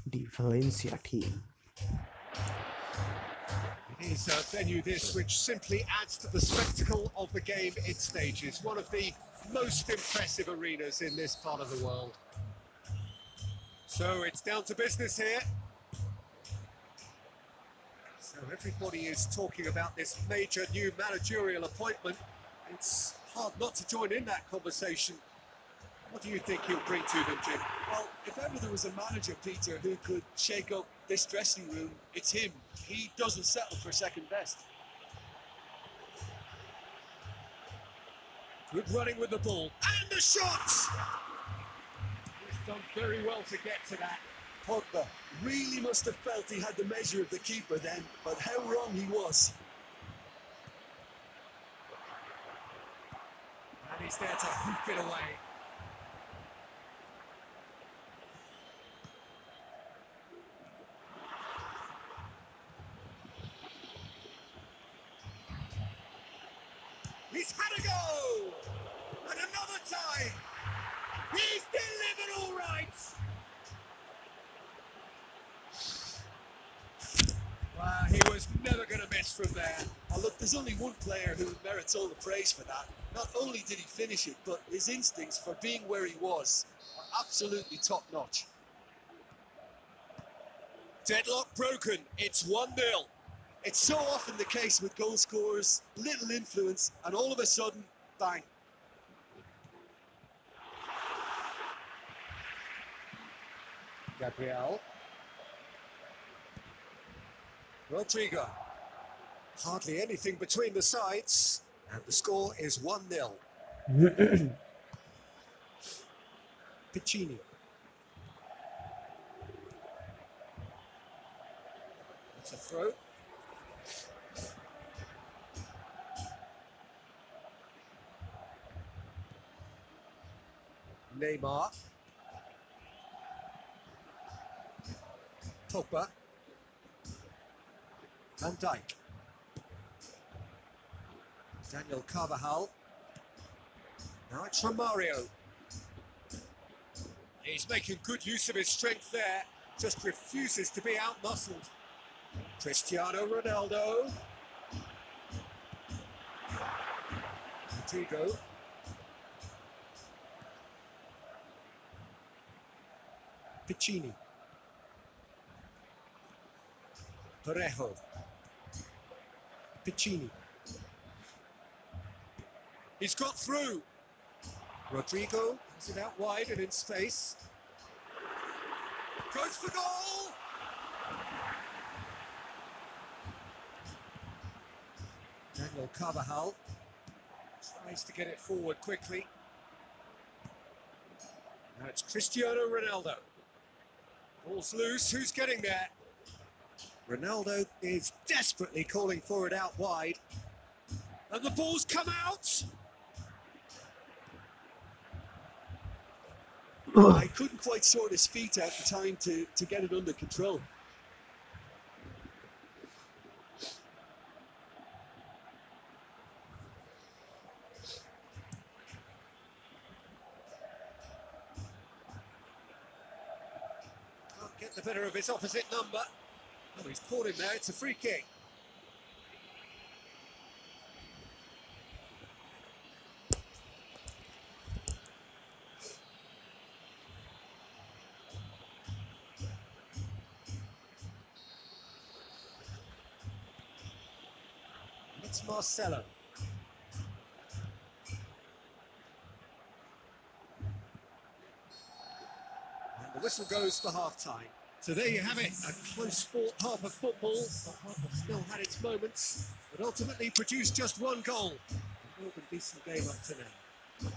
The Valencia team. It is a venue this which simply adds to the spectacle of the game it stages. One of the most impressive arenas in this part of the world. So it's down to business here. So everybody is talking about this major new managerial appointment. It's hard not to join in that conversation. What do you think he'll bring to them, Jim? Well, if ever there was a manager, Peter, who could shake up this dressing room, it's him. He doesn't settle for second best. Good running with the ball. And the shots! He's done very well to get to that. Pogba really must have felt he had the measure of the keeper then, but how wrong he was. And he's there to hoof it away. He's had a go! And another time! He's delivered all right! Wow, he was never going to miss from there. Oh, look, there's only one player who merits all the praise for that. Not only did he finish it, but his instincts for being where he was are absolutely top-notch. Deadlock broken. It's 1-0. It's so often the case with goal scorers, little influence, and all of a sudden, bang. Gabriel. Rodrigo. Hardly anything between the sides, and the score is 1-0. Piccini. It's a throw. Neymar. Pogba. Van Dijk. Daniel Carvajal. Now it's Romario. He's making good use of his strength there, just refuses to be outmuscled. Cristiano Ronaldo. Rodrigo. Piccini. Parejo. Piccini. He's got through. Rodrigo has it out wide and in space. Goes for goal! Daniel Carvajal tries to get it forward quickly. Now it's Cristiano Ronaldo. Ball's loose, who's getting there? Ronaldo is desperately calling for it out wide. And the ball's come out! I couldn't quite sort his feet out in time to get it under control. Can't get the better of his opposite number. Oh, he's caught him there, it's a free kick. It's Marcelo. And the whistle goes for half-time. So there you have it, a close-fought half of football. The half still had its moments, but ultimately produced just one goal. A more than decent game up to now.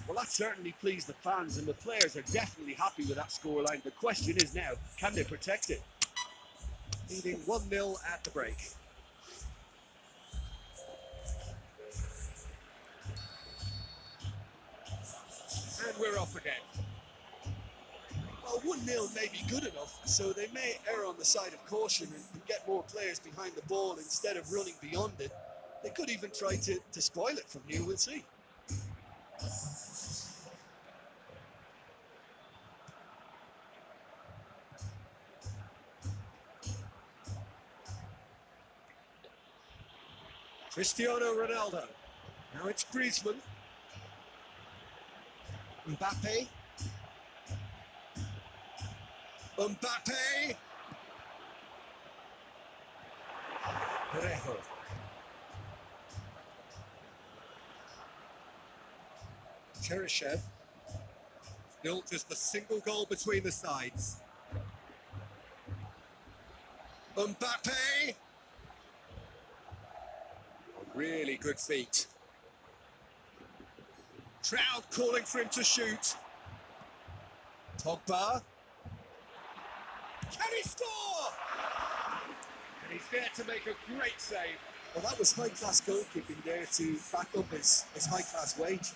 Well, that certainly pleased the fans, and the players are definitely happy with that scoreline. The question is now, can they protect it? Leading 1-0 at the break. And we're off again. Well, 1-0 may be good enough, so they may err on the side of caution and get more players behind the ball instead of running beyond it. They could even try to spoil it from here, we'll see. Cristiano Ronaldo. Now it's Griezmann. Mbappe. Mbappe. Parejo. Cheryshev. Still just a single goal between the sides. Mbappe. Really good feet. Trout calling for him to shoot. Pogba. Can he score? And he's there to make a great save. Well, that was high-class goalkeeping there to back up his high-class wage.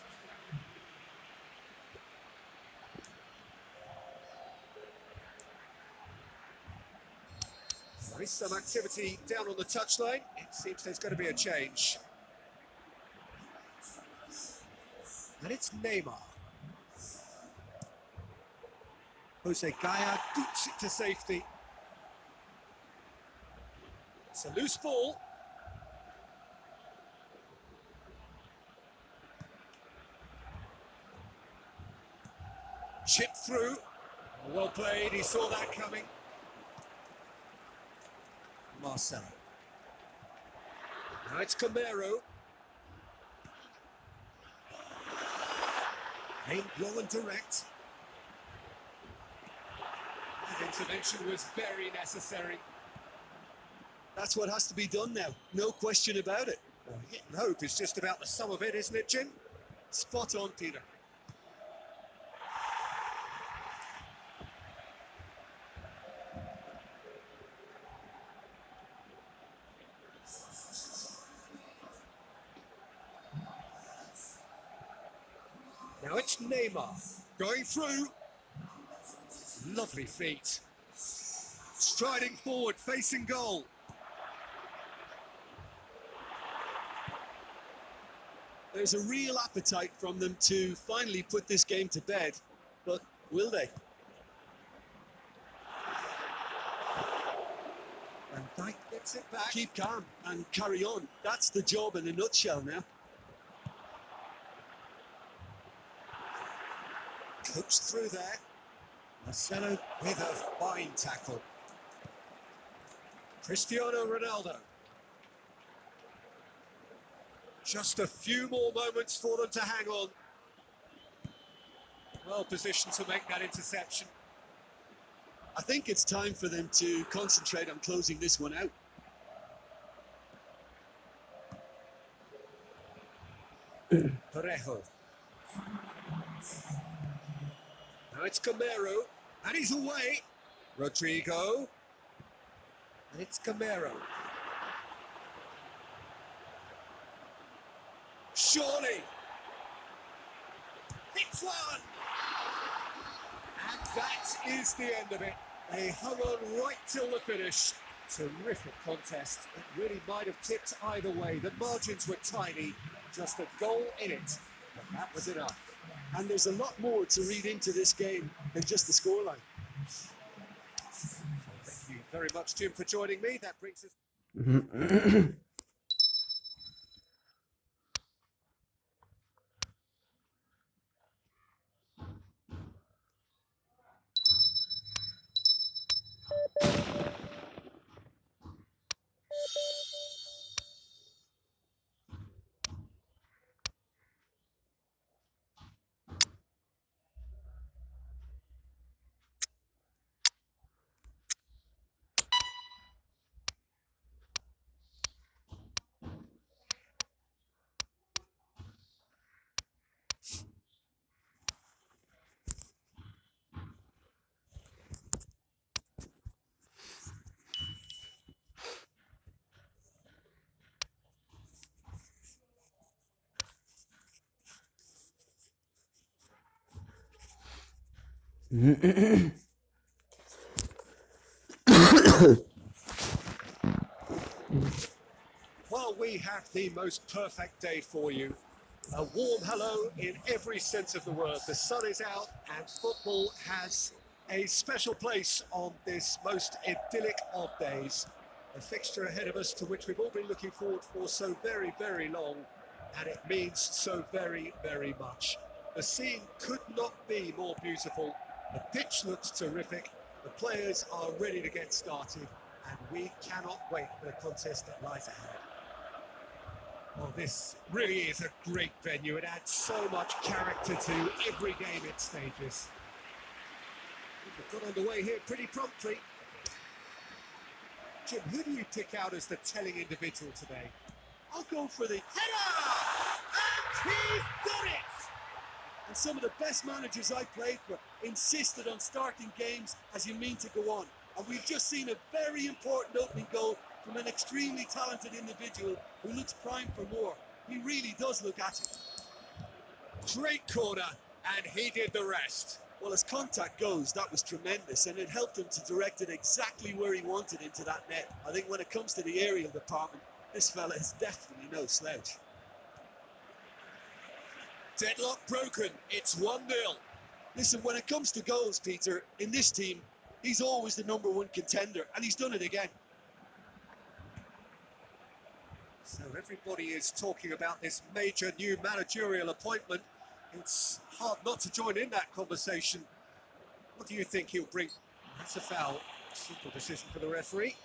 There is some activity down on the touchline. It seems there's going to be a change. And it's Neymar. Jose Gaya boots it to safety. It's a loose ball. Chipped through. Well played, he saw that coming. Marcelo. Now it's Camero. Aimed low and direct. That intervention was very necessary. That's what has to be done now, no question about it. Well, hitting hope is just about the sum of it, isn't it, Jim? Spot on, Peter. Now it's Neymar going through. Lovely feet. Striding forward, facing goal. There's a real appetite from them to finally put this game to bed, but will they? And Dijk gets it back. Keep calm and carry on. That's the job in a nutshell now. Coached through there. Marcelo with a fine tackle. Cristiano Ronaldo. Just a few more moments for them to hang on. Well positioned to make that interception. I think it's time for them to concentrate on closing this one out. Parejo. Now it's Camero, and he's away. Rodrigo. And it's Camero. Surely. Hits one! And that is the end of it. They hung on right till the finish. Terrific contest. It really might have tipped either way. The margins were tiny. Just a goal in it. But that was enough. And there's a lot more to read into this game than just the scoreline. Thank you very much, Jim, for joining me. That brings us... Well, we have the most perfect day for you. A warm hello in every sense of the word. The sun is out and football has a special place on this most idyllic of days. A fixture ahead of us to which we've all been looking forward for so very, very long, and it means so very, very much. The scene could not be more beautiful. The pitch looks terrific. The players are ready to get started, and we cannot wait for the contest that lies ahead. Well, this really is a great venue. It adds so much character to every game it stages. We've got underway here pretty promptly. Jim, who do you pick out as the telling individual today? I'll go for the header! And he's done it! And some of the best managers I played for insisted on starting games as you mean to go on. And we've just seen a very important opening goal from an extremely talented individual who looks primed for more. He really does look at it. Great corner, and he did the rest. Well, as contact goes, that was tremendous, and it helped him to direct it exactly where he wanted into that net. I think when it comes to the aerial department, this fella is definitely no slouch. Deadlock broken, it's 1-0. Listen, when it comes to goals, Peter, in this team, he's always the #1 contender, and he's done it again. So everybody is talking about this major new managerial appointment. It's hard not to join in that conversation. What do you think he'll bring? That's a foul. Simple decision for the referee.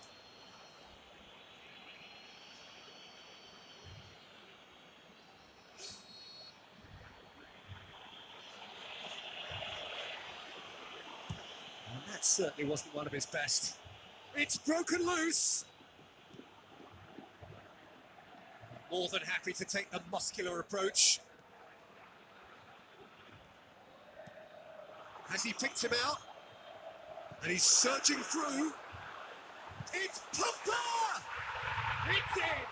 And that certainly wasn't one of his best. It's broken loose. More than happy to take the muscular approach. Has he picked him out? And he's searching through. It's Pogba! It's in!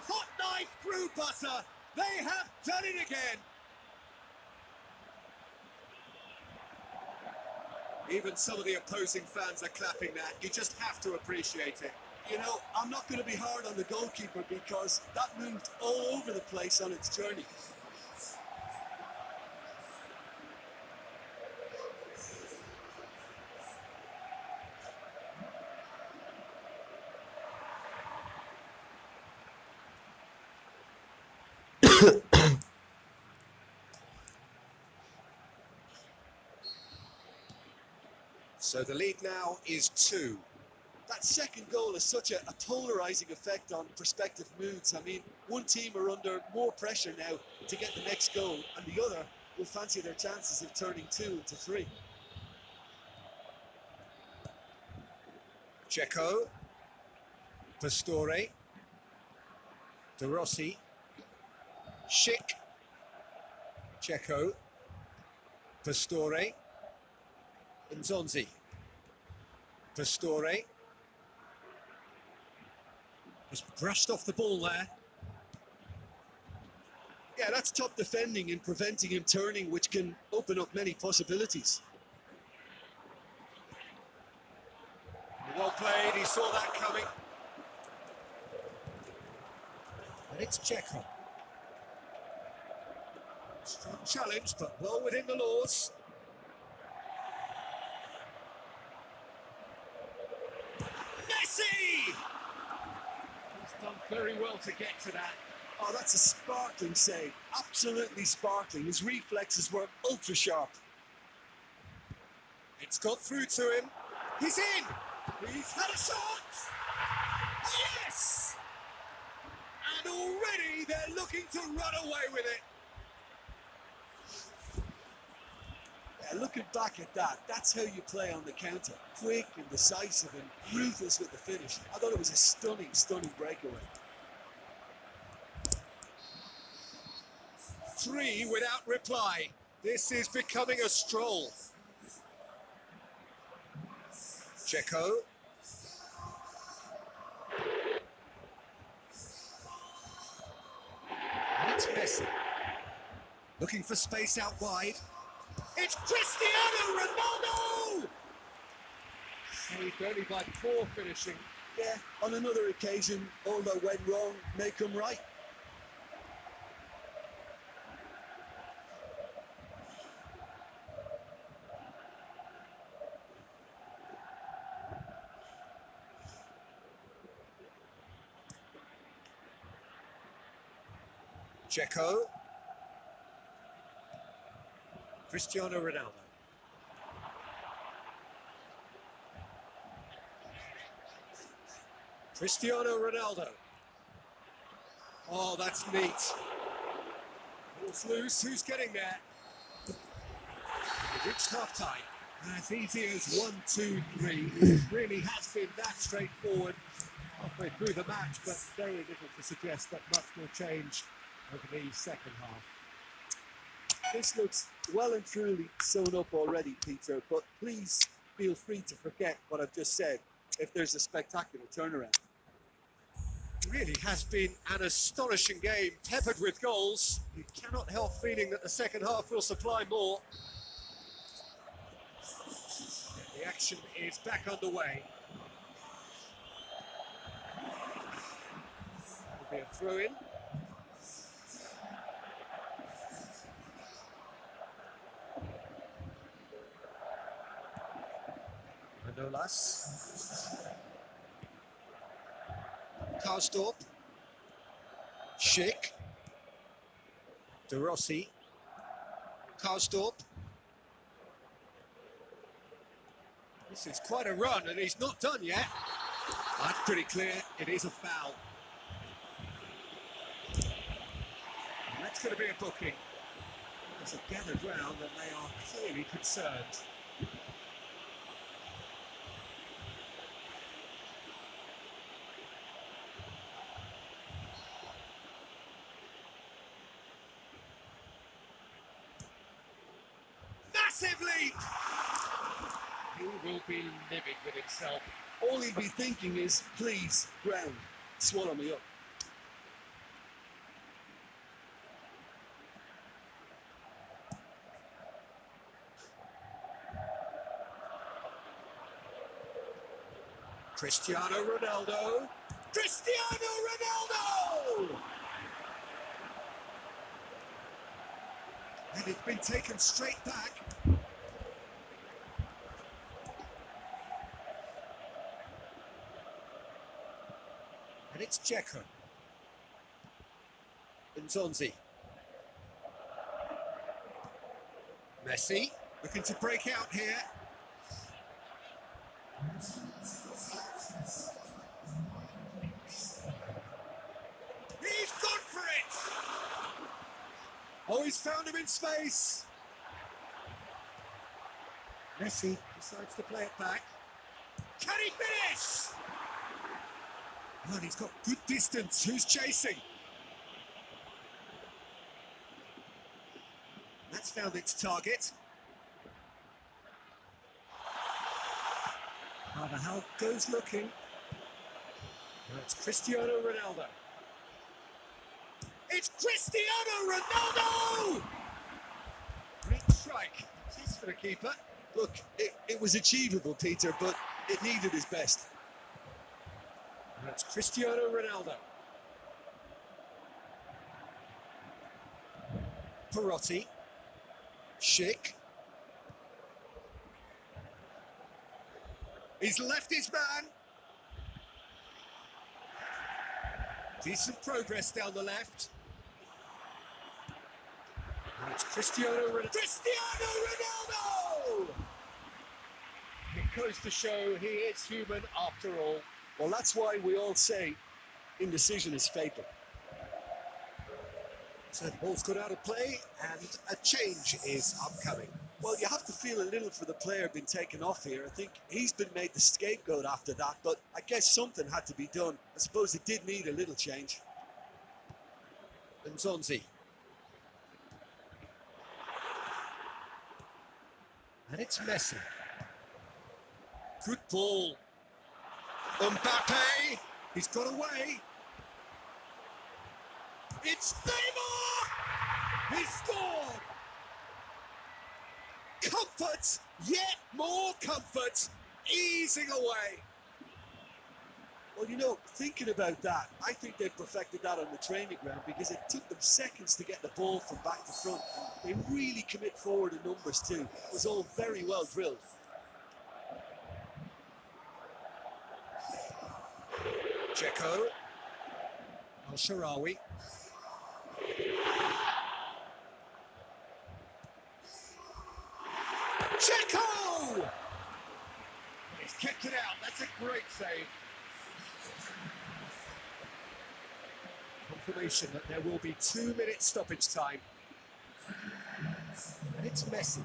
Hot knife through butter. They have done it again. Even some of the opposing fans are clapping that. You just have to appreciate it. You know, I'm not going to be hard on the goalkeeper because that moved all over the place on its journey. So the lead now is 2. That second goal has such a polarising effect on prospective moods. I mean, one team are under more pressure now to get the next goal, and the other will fancy their chances of turning 2 into 3. Dzeko, Pastore, De Rossi, Schick, Dzeko, Pastore, Nzonzi, Pastore. Just brushed off the ball there. Yeah, that's top defending and preventing him turning, which can open up many possibilities. Well played, he saw that coming. And it's Dzeko. Strong challenge, but well within the laws. Messi! He's done very well to get to that. Oh, that's a sparkling save. Absolutely sparkling. His reflexes were ultra sharp. It's got through to him. He's in! He's had a shot! Yes! And already they're looking to run away with it. Yeah, looking back at that, that's how you play on the counter. Quick and decisive and ruthless with the finish. I thought it was a stunning, stunning breakaway. 3 without reply. This is becoming a stroll. Dzeko. And it's Messi. Looking for space out wide. It's Cristiano Ronaldo! Saved only by poor finishing. Yeah, on another occasion, all that went wrong may come right. Dzeko. Cristiano Ronaldo. Cristiano Ronaldo. Oh, that's neat. Ball's loose. Who's getting there? We've reached half-time. As easy as 1, 2, 3. It really has been that straightforward halfway through the match, but very little to suggest that much will change over the second half. This looks well and truly sewn up already, Peter, but please feel free to forget what I've just said if there's a spectacular turnaround. It really has been an astonishing game, peppered with goals. You cannot help feeling that the second half will supply more. The action is back underway. That'll be a throw-in. Manolas. Karsdorp. Schick. De Rossi. Karsdorp. This is quite a run, and he's not done yet. That's pretty clear. It is a foul. And that's going to be a booking. There's a gathered round, and they are clearly concerned. Massive leap! He will be livid with himself. All he'd be thinking is, please, ground, swallow me up. Cristiano Ronaldo. Cristiano Ronaldo! And it's been taken straight back. And it's Dzeko. Nzonzi. Messi looking to break out here. Oh, he's found him in space. Messi decides to play it back. Can he finish? Oh, and he's got good distance. Who's chasing? That's found its target. Carvajal goes looking. Now it's Cristiano Ronaldo. It's Cristiano Ronaldo! Great strike. It's for the keeper. Look, it was achievable, Peter, but it needed his best. And it's Cristiano Ronaldo. Perotti. Schick. He's left his man. Decent progress down the left. And it's Cristiano Ronaldo. Cristiano Ronaldo! It goes to show he is human after all. Well, that's why we all say indecision is fatal. So the ball's got out of play and a change is upcoming. Well, you have to feel a little for the player being taken off here. I think he's been made the scapegoat after that, but I guess something had to be done. I suppose it did need a little change. And Zonzi. And it's Messi. Good ball. Mbappe. He's got away. It's Neymar! He scored! Comfort, yet more comfort, easing away. Well, you know, thinking about that, I think they perfected that on the training ground because it took them seconds to get the ball from back to front. They really commit forward in numbers too. It was all very well drilled. Dzeko. Al-Sharawi. Dzeko! He's kicked it out. That's a great save. Confirmation that there will be 2 minutes stoppage time. And it's Messi.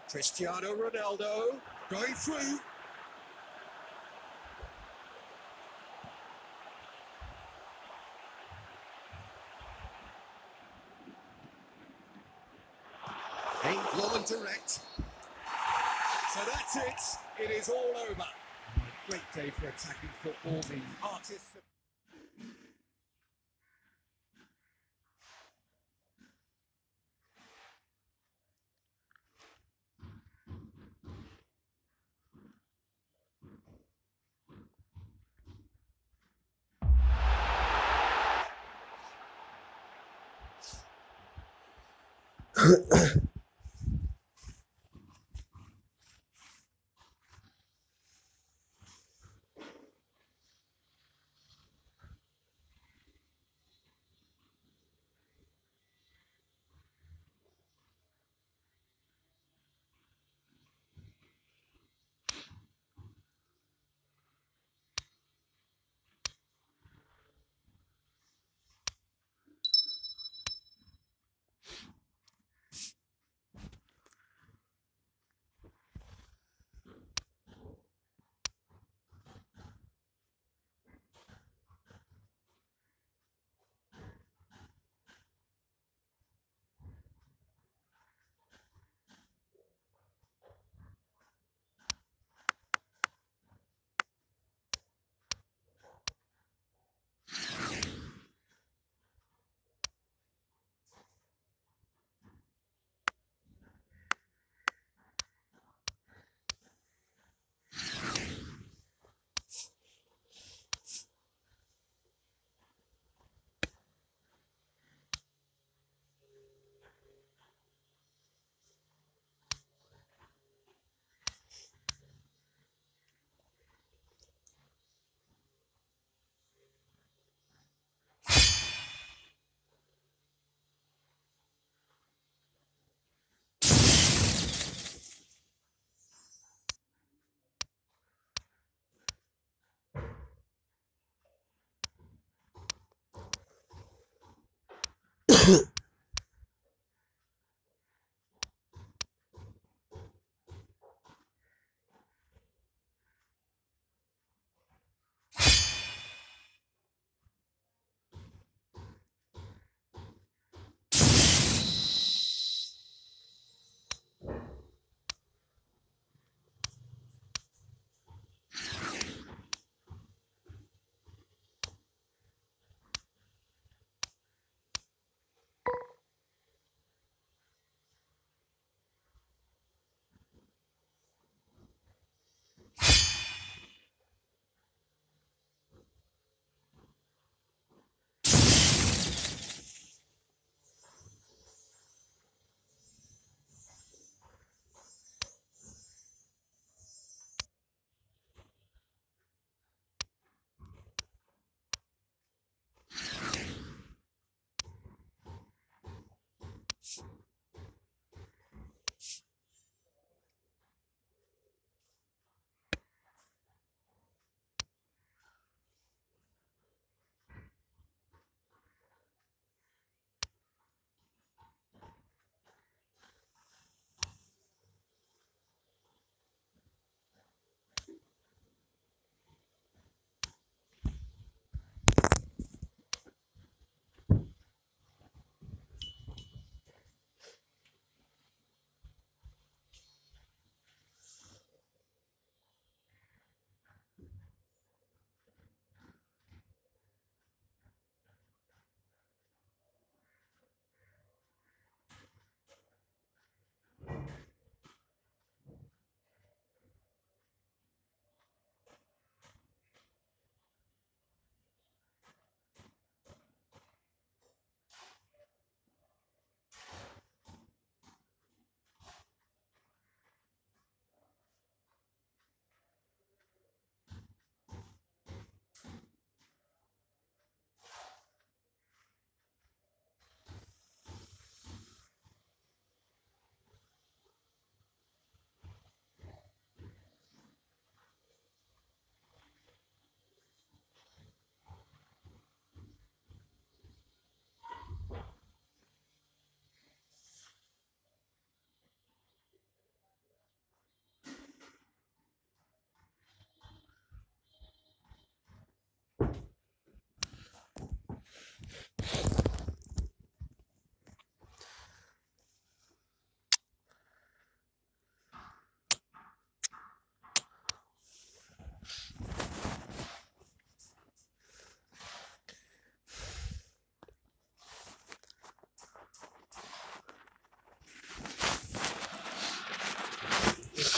Cristiano Ronaldo going through. Aimed long and direct. So that's it. It is all over. Great day for attacking football. The artists.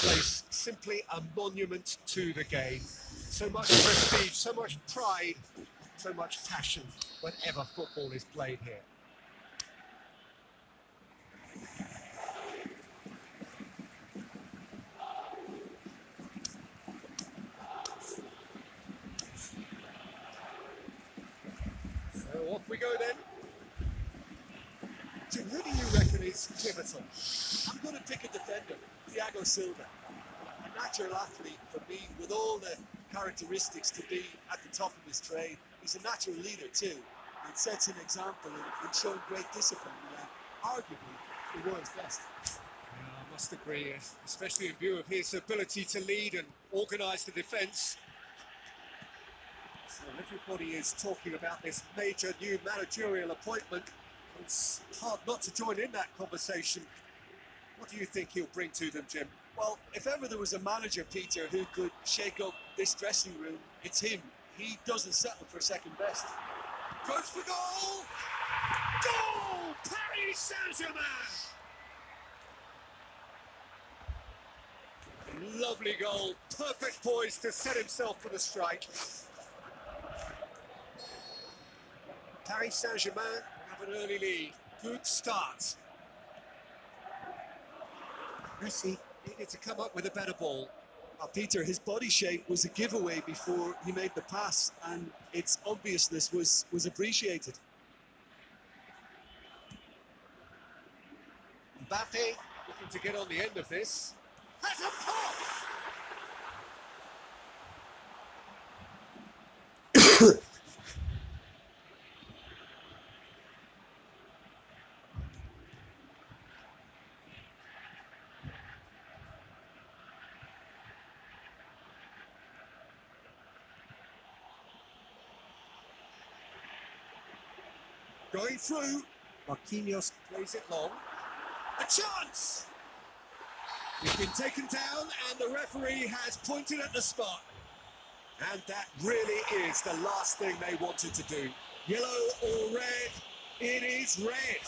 place simply a monument to the game. So much prestige, so much pride, so much passion whenever football is played here. So off we go then. Jim, who do you reckon is pivotal? I'm going to pick a defender, Thiago Silva. A natural athlete for me, with all the characteristics to be at the top of his trade. He's a natural leader too, and sets an example in showing great discipline. Arguably the world's best. Yeah, I must agree, especially in view of his ability to lead and organise the defence. So everybody is talking about this major new managerial appointment. It's hard not to join in that conversation. What do you think he'll bring to them, Jim? Well, if ever there was a manager, Peter, who could shake up this dressing room, it's him. He doesn't settle for second best. Goes for goal! Goal! Paris Saint-Germain! Lovely goal. Perfect poise to set himself for the strike. Paris Saint-Germain have an early lead. Good start. Messi needed to come up with a better ball. Peter, his body shape was a giveaway before he made the pass, and its obviousness was appreciated. Mbappe looking to get on the end of this. Has a pop! Going through, Marquinhos plays it long. A chance! He's been taken down and the referee has pointed at the spot. And that really is the last thing they wanted to do. Yellow or red, it is red.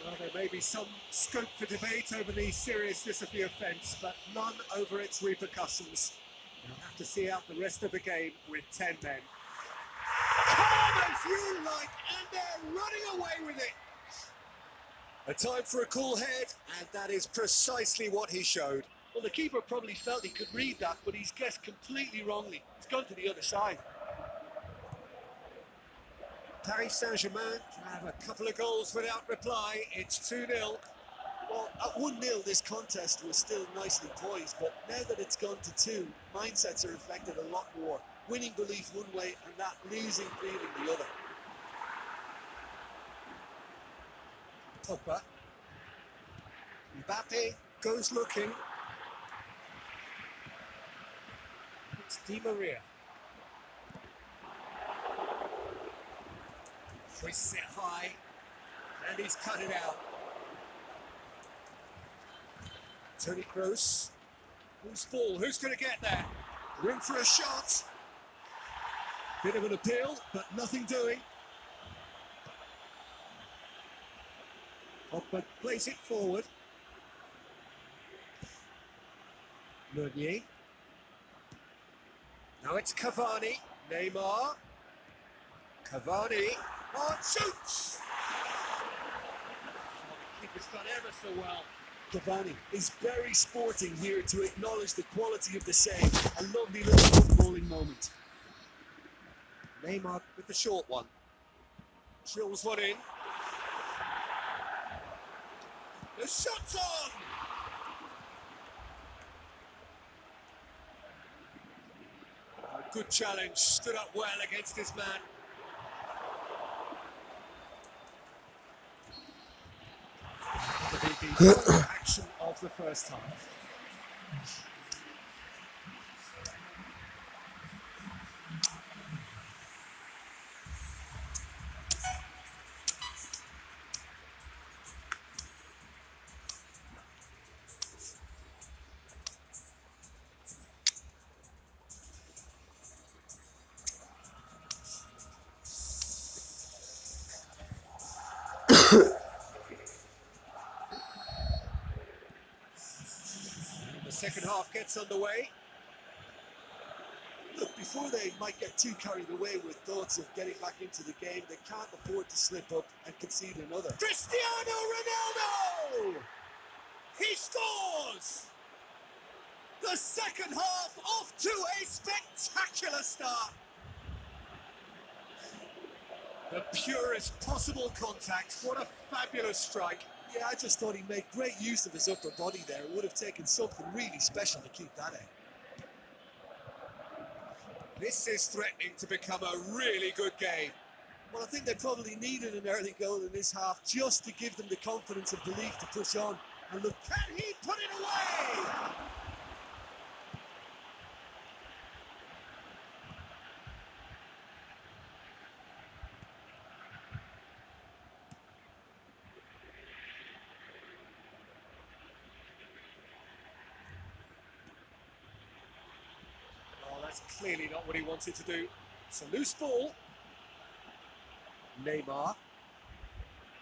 Well, there may be some scope for debate over the seriousness of the offence, but none over its repercussions. You'll have to see out the rest of the game with 10 men. Calm as you like, and they're running away with it. A time for a cool head, and that is precisely what he showed. Well, the keeper probably felt he could read that, but he's guessed completely wrongly. He's gone to the other side. Paris Saint-Germain have a couple of goals without reply. It's 2-0. Well, at 1-0, this contest was still nicely poised, but now that it's gone to 2, mindsets are affected a lot more. Winning belief one way and that losing feeling the other. Pogba. Mbappe goes looking. It's Di Maria. Twists it high, and he's cut it out. Toni Kroos. Who's ball? Who's going to get there? Room for a shot. Bit of an appeal, but nothing doing. Pogba plays it forward. Meunier. Now it's Cavani. Neymar. Cavani. Oh, shoots! Oh, the keeper's done ever so well. Cavani is very sporting here to acknowledge the quality of the save. A lovely little footballing moment. Neymar with the short one. Drills one in. The shot's on! A good challenge, stood up well against his man. The action of the first half. second half gets underway. Look, before they might get too carried away with thoughts of getting back into the game, they can't afford to slip up and concede another. Cristiano Ronaldo! He scores! The second half off to a spectacular start. The purest possible contact. What a fabulous strike. Yeah, I just thought he made great use of his upper body there. It would have taken something really special to keep that out. This is threatening to become a really good game. Well, I think they probably needed an early goal in this half just to give them the confidence and belief to push on. And look, Can he put it away? Well, that's clearly not what he wanted to do. It's a loose ball. Neymar.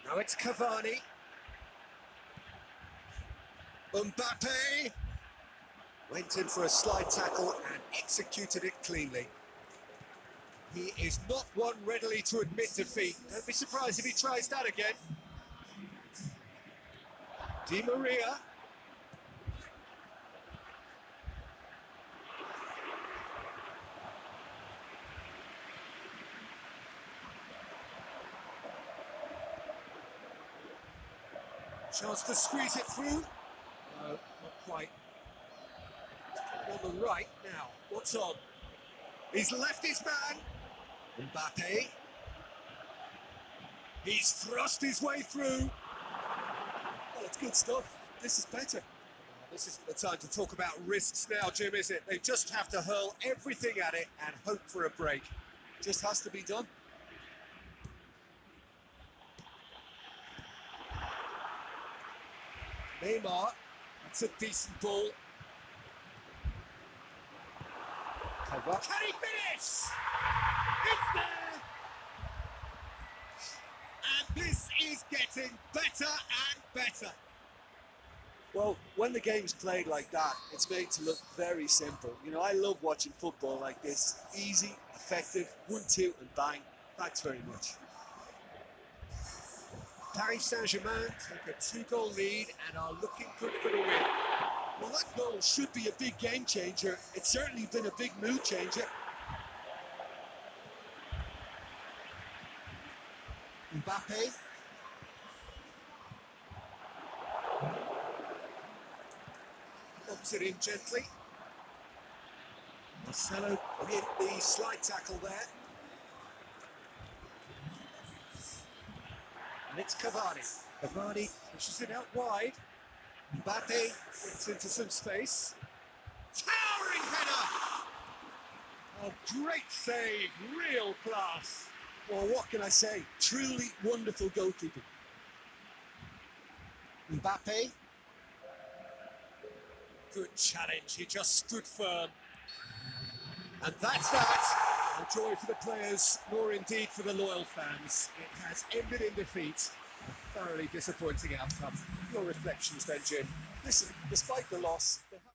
Now it's Cavani. Mbappe went in for a slide tackle and executed it cleanly. He is not one readily to admit defeat. Don't be surprised if he tries that again. Di Maria. Chance to squeeze it through. No, not quite. On the right now. What's on? He's left his man. Mbappe. He's thrust his way through. well, it's good stuff. This is better. This isn't the time to talk about risks now, Jim, is it? They just have to hurl everything at it and hope for a break. Just has to be done. Neymar, that's a decent ball. Can he finish? It's there! And this is getting better and better. Well, when the game's played like that, it's made to look very simple. You know, I love watching football like this. Easy, effective, 1-2 and bang. Thanks very much. Paris Saint-Germain take a 2-goal lead and are looking good for the win. Well, that goal should be a big game changer. It's certainly been a big mood changer. Mbappe. Lobs it in gently. Marcelo hit the slide tackle there. And it's Cavani. Cavani pushes it out wide. Mbappe gets into some space. Towering header! A great save, real class. Well, what can I say? Truly wonderful goalkeeping. Mbappe. Good challenge, he just stood firm. And that's that. No joy for the players, nor indeed for the loyal fans. It has ended in defeat. A thoroughly disappointing outcome. Your reflections then, Jim? Listen, despite the loss, they have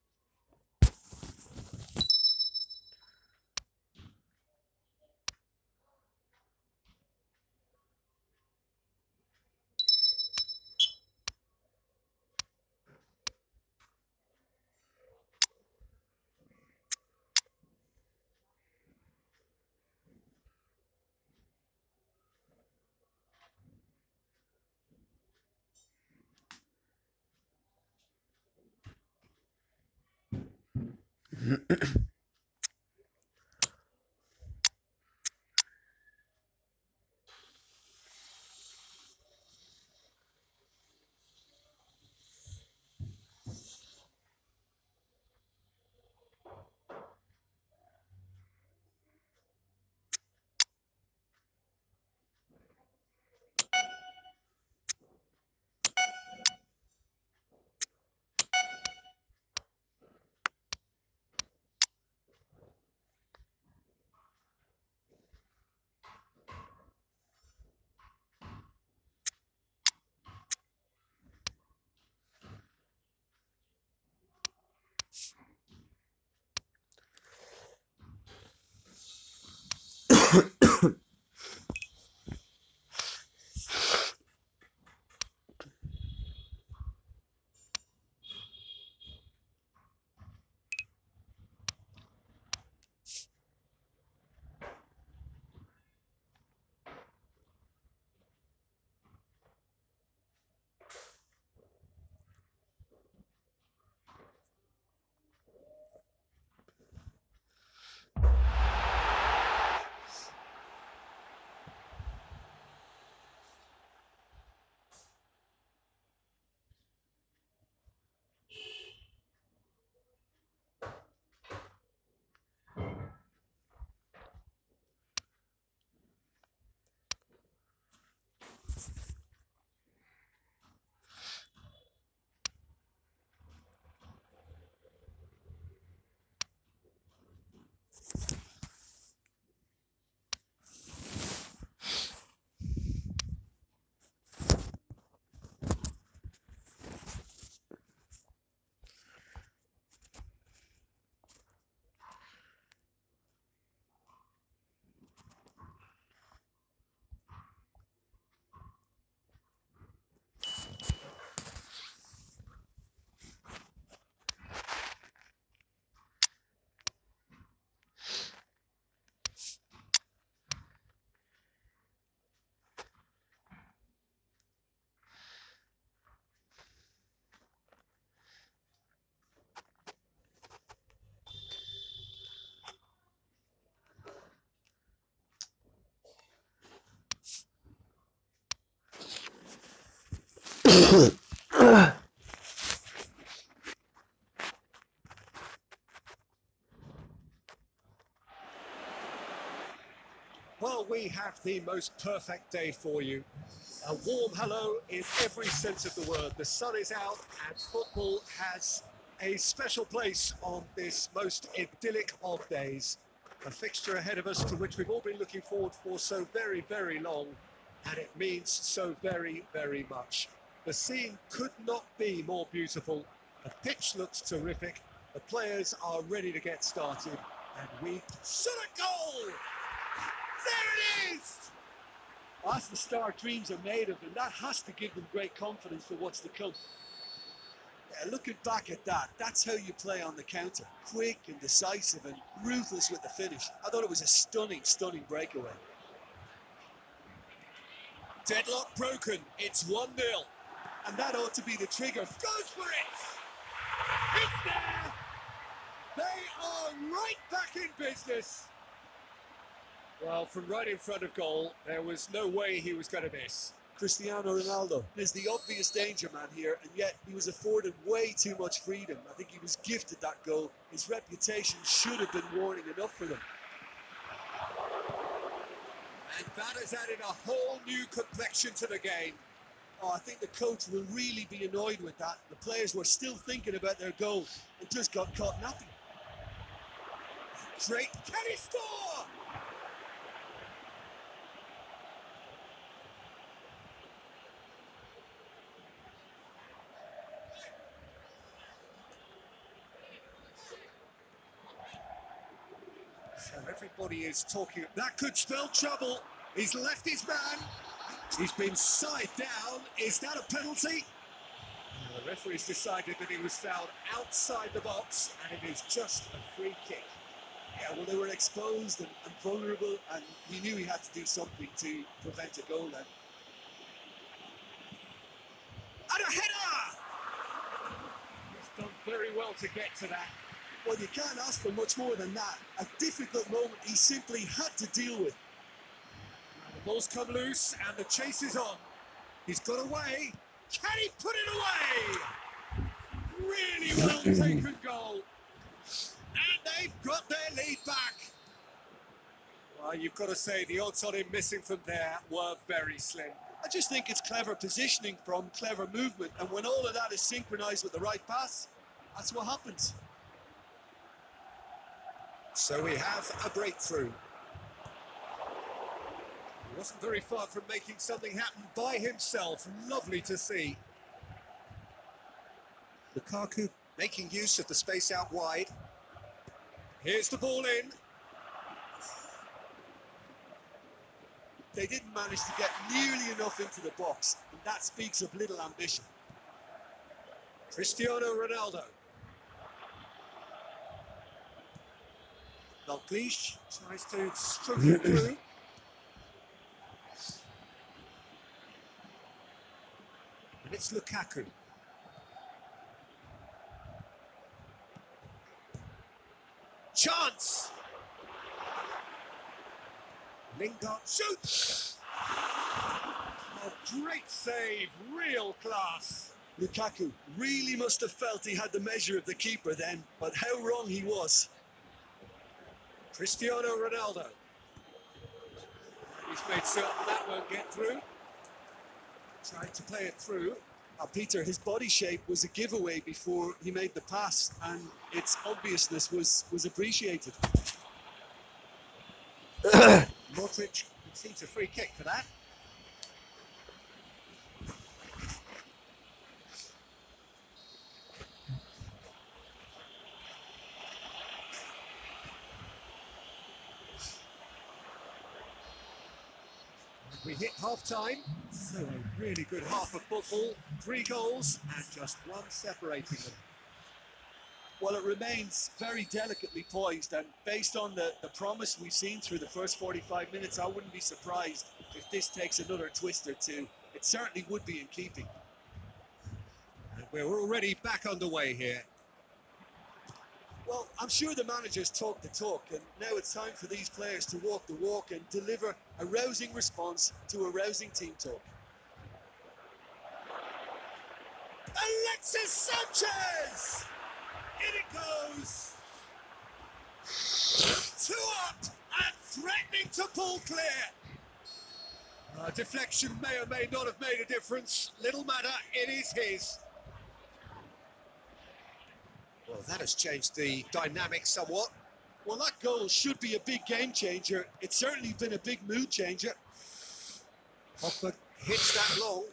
Well, we have the most perfect day for you. A warm hello in every sense of the word. The sun is out and football has a special place on this most idyllic of days. A fixture ahead of us to which we've all been looking forward for so very, very long, and it means so very, very much. The scene could not be more beautiful. The pitch looks terrific. The players are ready to get started, and we shot a goal! There it is! That's the start dreams are made of, and that has to give them great confidence for what's to come. Yeah, looking back at that, that's how you play on the counter. Quick and decisive and ruthless with the finish. I thought it was a stunning, stunning breakaway. Deadlock broken. It's 1-0. And that ought to be the trigger. Goes for it! It's there! They are right back in business. Well, from right in front of goal, there was no way he was going to miss. Cristiano Ronaldo is the obvious danger man here, and yet he was afforded way too much freedom. I think he was gifted that goal. His reputation should have been warning enough for them. And that has added a whole new complexion to the game. Oh, I think the coach will really be annoyed with that. The players were still thinking about their goal and just got caught napping. Great, can he score? So everybody is talking. That could spell trouble. He's left his man. He's been side down. Is that a penalty? The referee's decided that he was fouled outside the box, and it is just a free kick. Yeah, well, they were exposed and vulnerable, and he knew he had to do something to prevent a goal then. And a header! He's done very well to get to that. Well, you can't ask for much more than that. A difficult moment he simply had to deal with. And the ball's come loose, and the chase is on. He's got away. Can he put it away? Really well taken goal. And they've got their lead back. Well, you've got to say the odds on him missing from there were very slim. I just think it's clever positioning from clever movement, and when all of that is synchronized with the right pass, that's what happens. So we have a breakthrough. He wasn't very far from making something happen by himself. Lovely to see. Lukaku making use of the space out wide. Here's the ball in. They didn't manage to get nearly enough into the box, and that speaks of little ambition. Cristiano Ronaldo. Dalglish tries to stroke it through. And it's Lukaku. Chance! Lingard shoots! A great save, real class. Lukaku really must have felt he had the measure of the keeper then, but how wrong he was. Cristiano Ronaldo. He's made certain that won't get through. Tried to play it through. Peter, his body shape was a giveaway before he made the pass, and its obviousness was appreciated. Modric concedes a free kick for that. We hit half-time, so a really good half of football, 3 goals and just one separating them. Well, it remains very delicately poised, and based on the promise we've seen through the first 45 minutes, I wouldn't be surprised if this takes another twist or two. It certainly would be in keeping. And we're already back underway here. Well, I'm sure the managers talk the talk, and now it's time for these players to walk the walk and deliver a rousing response to a rousing team talk. Alexis Sanchez! In it goes! 2 up and threatening to pull clear. Deflection may or may not have made a difference. Little matter, it is his. Well, that has changed the dynamic somewhat. Well, that goal should be a big game changer. It's certainly been a big mood changer. Pogba hits that long.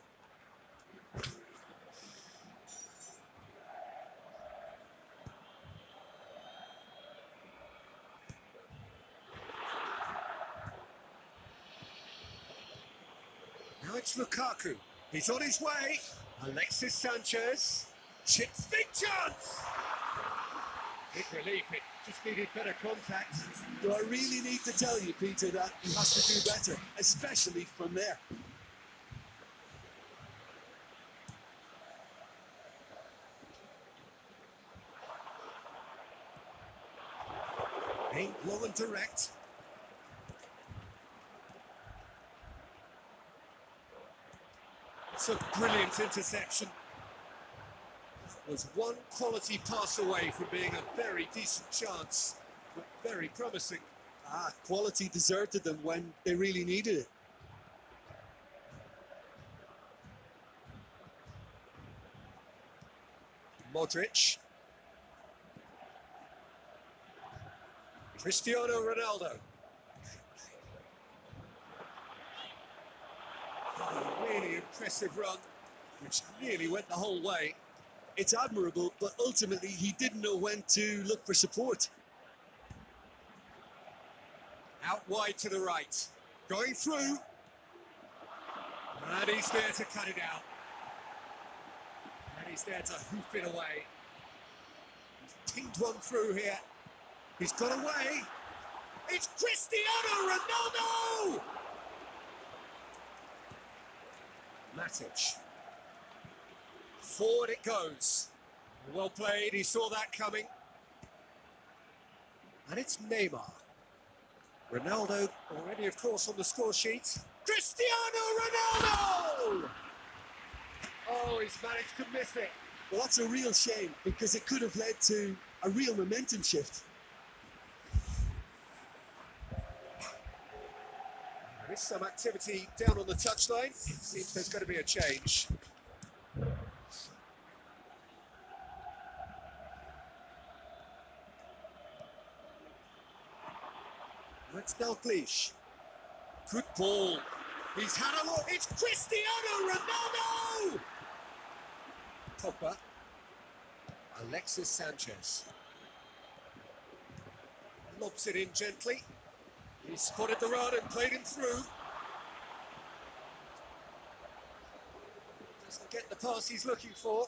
Now it's Lukaku. He's on his way. Alexis Sanchez. Chips, big chance! Big relief, it just needed better contact. Do I really need to tell you, Peter, that he has to do better, especially from there? Aimed low and direct. It's a brilliant interception. Was one quality pass away from being a very decent chance, but very promising. Quality deserted them when they really needed it. Modric. Cristiano Ronaldo. Oh, really impressive run, which nearly went the whole way. It's admirable, but ultimately he didn't know when to look for support. Out wide to the right. Going through. And he's there to cut it out. And he's there to hoof it away. He's pinged one through here. He's got away. It's Cristiano Ronaldo! Matic. Forward it goes. Well played, he saw that coming. And it's Neymar. Ronaldo already, of course, on the score sheet. Cristiano Ronaldo! Oh, he's managed to miss it. Well, that's a real shame, because it could have led to a real momentum shift. There is some activity down on the touchline. It seems there's going to be a change. That's Dalglish. Good ball. He's had a look. It's Cristiano Ronaldo! Pogba. Alexis Sanchez. Lobs it in gently. He spotted the run and played him through. Doesn't get the pass he's looking for.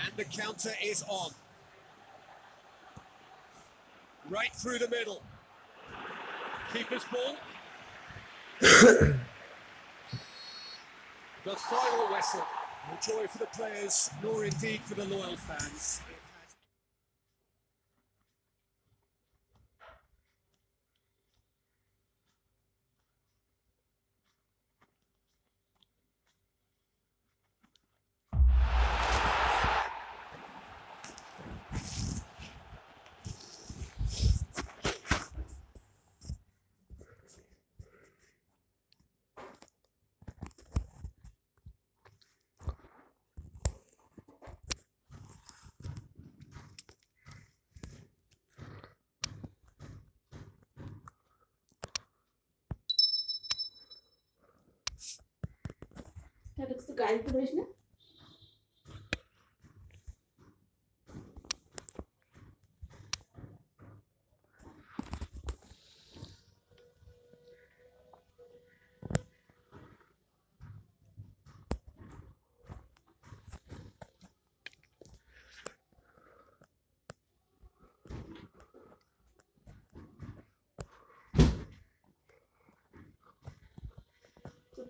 And the counter is on. Right through the middle. Keeper's ball. The final whistle. No joy for the players, nor indeed for the loyal fans. That looks the guy information.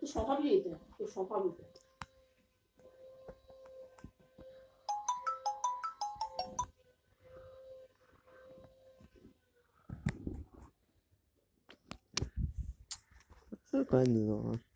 তো স্বভাবই এটা, তো স্বভাব এটা।关子哦。